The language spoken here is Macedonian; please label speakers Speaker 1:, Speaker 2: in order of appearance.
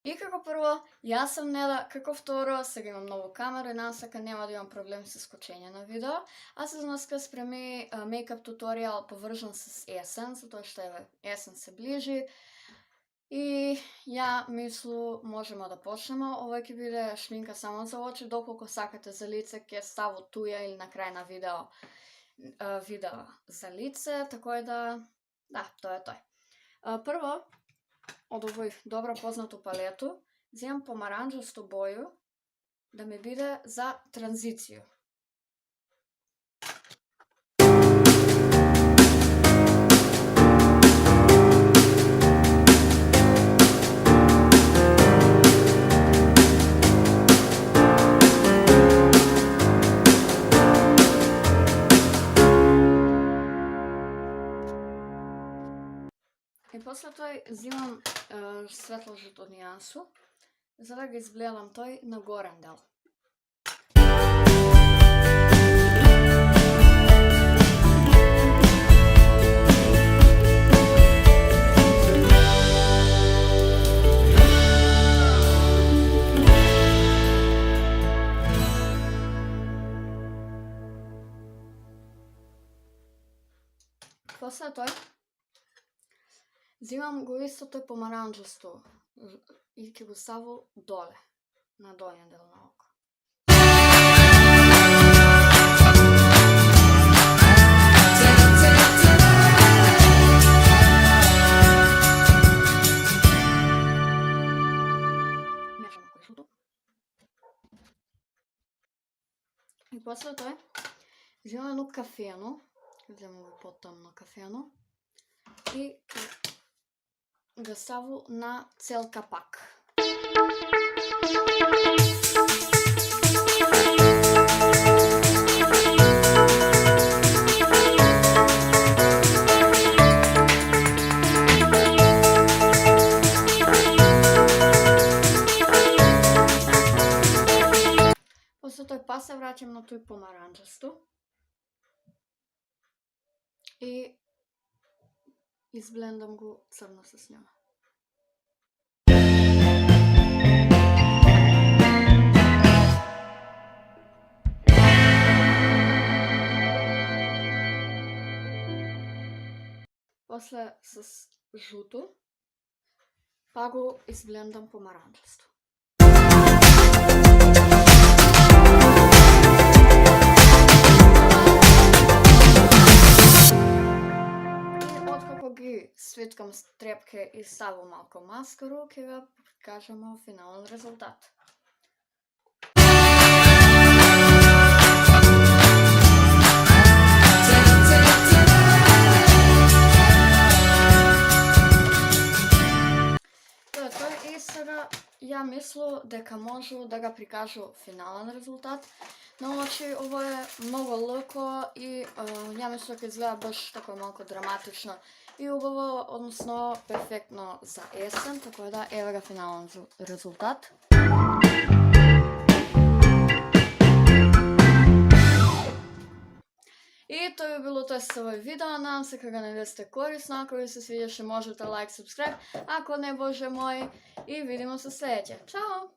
Speaker 1: И како прво, јас сум Неда, како второ, сега имам нову камеру и надам се дека нема да имам проблем со скочење на видео. А се днеска спреми мејкап туторијал поврзан с есен, затоа што еве есен се ближи. И ја мислу можеме да почнеме. Ова ќе биде шминка само за очи, доколку сакате за лице ќе ставам туја или на крај на видео за лице, така да тоа е тој. Прво, од овој добро познато палету, земам помаранџасту боју да ми биде за транзиција. И после тој земам светло жуто нијансу, за да го избледам тој на горен дел. После тој земам го исто тој помаранџасто и ќе го ставам доле, на долен дел на око. Мешам кој жуто. И после тој земам едно кафено, земам го потамно кафено и го ставам на цел капак. После тој па се враќам на тој помаранџасто и изблендам го црно с njom. После с жуто, па го изблендам помаранџасто. Ги свиткам трепке и ставам малку маскару, ќе го покажеме финален резултат. Тој и сега ја мислу дека можу да го прикажу финален резултат. Значи, ова е многу лако и ја мислу дека изгледа баш тако малку драматично и убаво, односно перфектно за есен, така да еве го финален резултат. И тоа би било тоа со овој видео, надам се дека не сте корисно, ако ви се свиѓаше можете лайк, субскрайб, ако не, боже мој, и видимо се следеќе. Чао!